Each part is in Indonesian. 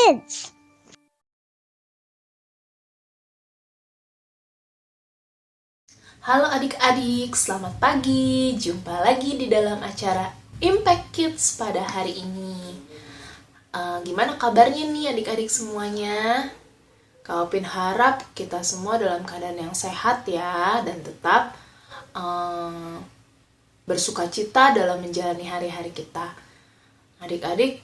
Kids. Halo adik-adik, selamat pagi. Jumpa lagi di dalam acara Impact Kids pada hari ini. Gimana kabarnya nih adik-adik semuanya? Kak Opin harap kita semua dalam keadaan yang sehat ya, dan tetap bersukacita dalam menjalani hari-hari kita. Adik-adik,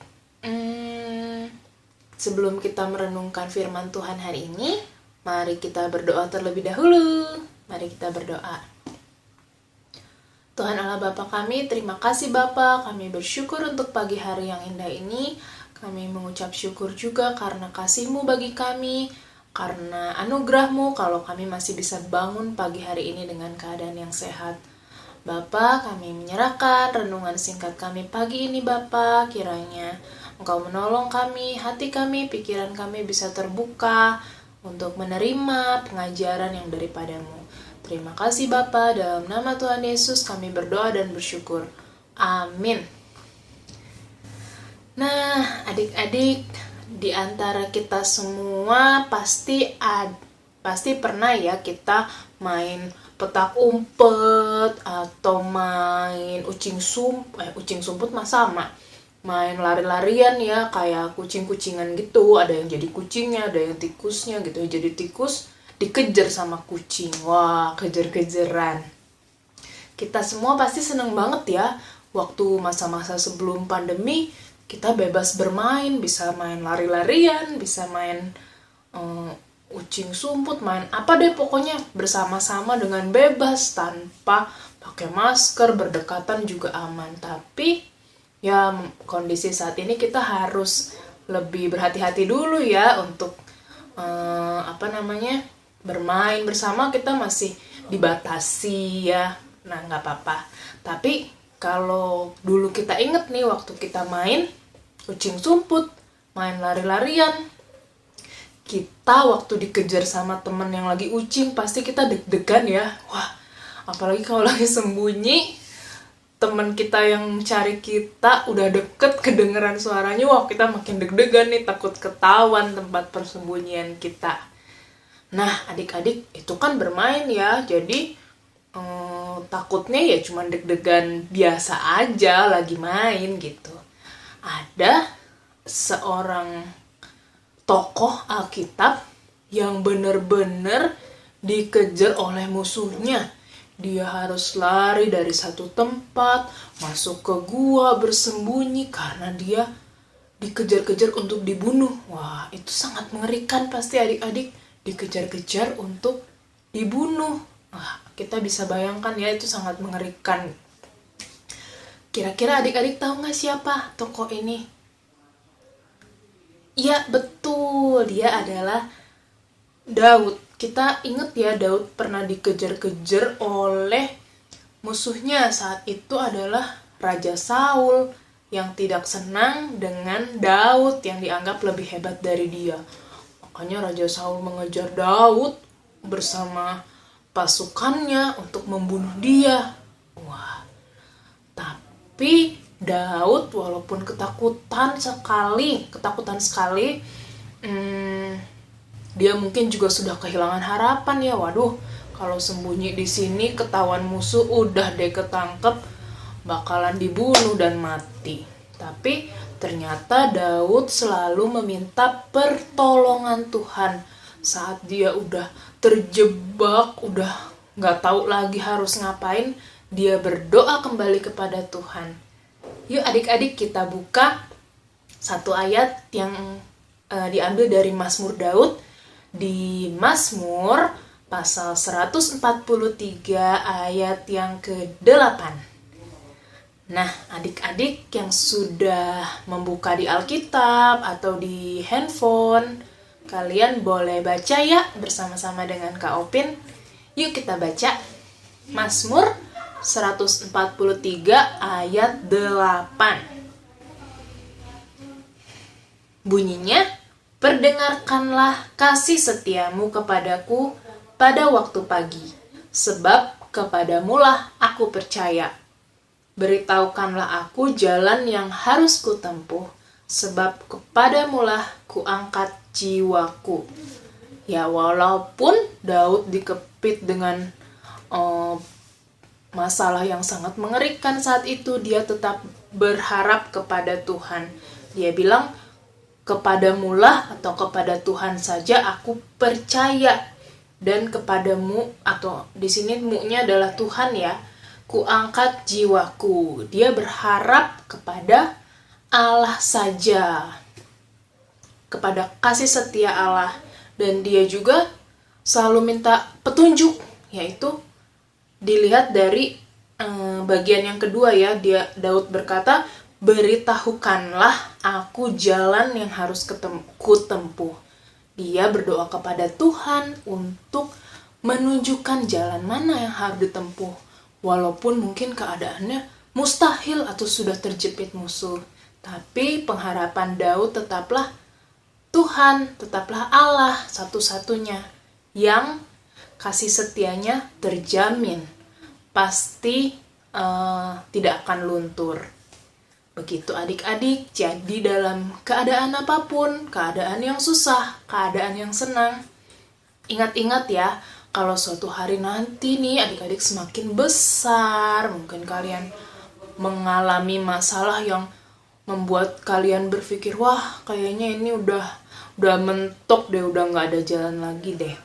sebelum kita merenungkan firman Tuhan hari ini, mari kita berdoa terlebih dahulu. Mari kita berdoa. Tuhan Allah Bapa kami, terima kasih Bapa. Kami bersyukur untuk pagi hari yang indah ini. Kami mengucap syukur juga karena kasih-Mu bagi kami, karena anugerah-Mu kalau kami masih bisa bangun pagi hari ini dengan keadaan yang sehat. Bapa, kami menyerahkan renungan singkat kami pagi ini Bapa, kiranya Engkau menolong kami, hati kami, pikiran kami bisa terbuka untuk menerima pengajaran yang daripada-Mu. Terima kasih Bapa, dalam nama Tuhan Yesus kami berdoa dan bersyukur. Amin. Nah, adik-adik, di antara kita semua pasti pernah ya kita main petak umpet atau main ucing sumput mah sama. Main lari-larian ya, kayak kucing-kucingan gitu. Ada yang jadi kucingnya, ada yang tikusnya gitu. Jadi tikus dikejar sama kucing. Wah, kejar-kejaran. Kita semua pasti seneng banget ya. Waktu masa-masa sebelum pandemi, kita bebas bermain. Bisa main lari-larian, bisa main ucing sumput, main apa deh pokoknya bersama-sama dengan bebas, tanpa pakai masker, berdekatan juga aman. Tapi ya kondisi saat ini kita harus lebih berhati-hati dulu ya untuk bermain bersama. Kita masih dibatasi ya. Nah, nggak apa-apa. Tapi kalau dulu kita inget nih waktu kita main ucing sumput, main lari-larian, kita waktu dikejar sama temen yang lagi ucing pasti kita deg-degan ya. Wah, apalagi kalau lagi sembunyi, teman kita yang cari kita udah deket, kedengeran suaranya, wah kita makin deg-degan nih, takut ketahuan tempat persembunyian kita. Nah, adik-adik itu kan bermain ya, jadi takutnya ya cuma deg-degan biasa aja lagi main gitu. Ada seorang tokoh Alkitab yang bener-bener dikejar oleh musuhnya. Dia harus lari dari satu tempat, masuk ke gua, bersembunyi karena dia dikejar-kejar untuk dibunuh. Wah, itu sangat mengerikan pasti adik-adik, dikejar-kejar untuk dibunuh. Wah, kita bisa bayangkan ya, itu sangat mengerikan. Kira-kira adik-adik tahu nggak siapa tokoh ini? Ya, betul. Dia adalah Daud. Kita ingat ya, Daud pernah dikejar-kejar oleh musuhnya. Saat itu adalah Raja Saul yang tidak senang dengan Daud yang dianggap lebih hebat dari dia. Makanya Raja Saul mengejar Daud bersama pasukannya untuk membunuh dia. Wah, tapi Daud walaupun ketakutan sekali, dia mungkin juga sudah kehilangan harapan ya. Waduh, kalau sembunyi di sini ketahuan musuh, udah deh ketangkep, bakalan dibunuh dan mati. Tapi ternyata Daud selalu meminta pertolongan Tuhan saat dia udah terjebak, udah nggak tahu lagi harus ngapain. Dia berdoa kembali kepada Tuhan. Yuk adik-adik, kita buka satu ayat yang diambil dari Mazmur Daud di Mazmur pasal 143 ayat yang ke-8. Nah, adik-adik yang sudah membuka di Alkitab atau di handphone, kalian boleh baca ya bersama-sama dengan Kak Opin. Yuk kita baca Mazmur 143 ayat 8. Bunyinya, perdengarkanlah kasih setiamu kepadaku pada waktu pagi, sebab kepadamulah aku percaya. Beritahukanlah aku jalan yang harus kutempuh, sebab kepadamulah kuangkat jiwaku. Ya, walaupun Daud dikepit dengan masalah yang sangat mengerikan saat itu, dia tetap berharap kepada Tuhan. Dia bilang, kepadamulah atau kepada Tuhan saja aku percaya, dan kepadamu, atau di sini mu-nya adalah Tuhan ya, kuangkat jiwaku. Dia berharap kepada Allah saja, kepada kasih setia Allah, dan dia juga selalu minta petunjuk, yaitu dilihat dari bagian yang kedua ya. Daud berkata, beritahukanlah aku jalan yang harus kutempuh. Dia berdoa kepada Tuhan untuk menunjukkan jalan mana yang harus ditempuh, walaupun mungkin keadaannya mustahil atau sudah terjepit musuh. Tapi pengharapan Daud tetaplah Tuhan, tetaplah Allah satu-satunya yang kasih setianya terjamin, pasti tidak akan luntur. Begitu adik-adik, jadi dalam keadaan apapun, keadaan yang susah, keadaan yang senang, ingat-ingat ya, kalau suatu hari nanti nih adik-adik semakin besar, mungkin kalian mengalami masalah yang membuat kalian berpikir, wah kayaknya ini udah mentok deh, udah gak ada jalan lagi deh.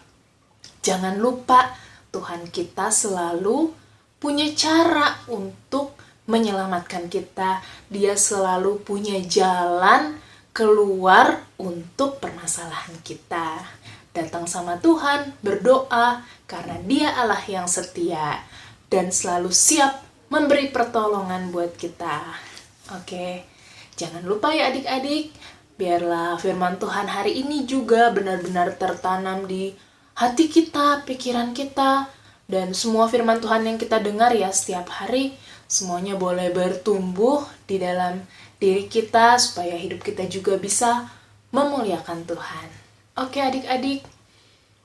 Jangan lupa, Tuhan kita selalu punya cara untuk menyelamatkan kita. Dia selalu punya jalan keluar untuk permasalahan kita. Datang sama Tuhan, berdoa, karena Dia Allah yang setia dan selalu siap memberi pertolongan buat kita. Oke, jangan lupa ya adik-adik, biarlah firman Tuhan hari ini juga benar-benar tertanam di hati kita, pikiran kita, dan semua firman Tuhan yang kita dengar ya setiap hari, semuanya boleh bertumbuh di dalam diri kita supaya hidup kita juga bisa memuliakan Tuhan. Oke adik-adik,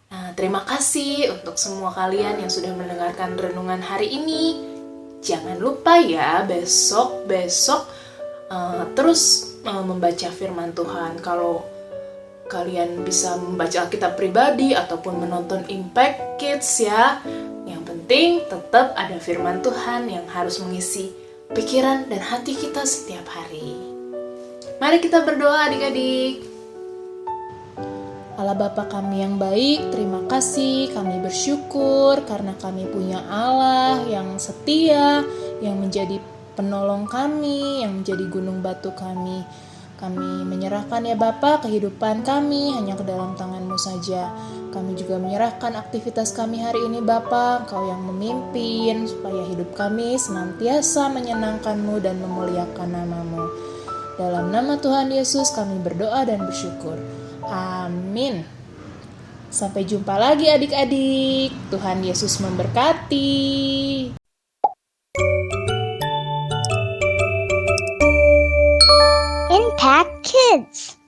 nah, terima kasih untuk semua kalian yang sudah mendengarkan renungan hari ini. Jangan lupa ya besok terus membaca firman Tuhan. Kalau kalian bisa membaca Alkitab pribadi ataupun menonton Impact Kids ya. Yang penting tetap ada firman Tuhan yang harus mengisi pikiran dan hati kita setiap hari. Mari kita berdoa adik-adik. Allah Bapa kami yang baik, terima kasih, kami bersyukur karena kami punya Allah yang setia, yang menjadi penolong kami, yang menjadi gunung batu kami. Kami menyerahkan ya Bapa kehidupan kami hanya ke dalam tangan-Mu saja. Kami juga menyerahkan aktivitas kami hari ini Bapa, Engkau yang memimpin supaya hidup kami senantiasa menyenangkan-Mu dan memuliakan nama-Mu. Dalam nama Tuhan Yesus kami berdoa dan bersyukur. Amin. Sampai jumpa lagi adik-adik. Tuhan Yesus memberkati. Impact Kids.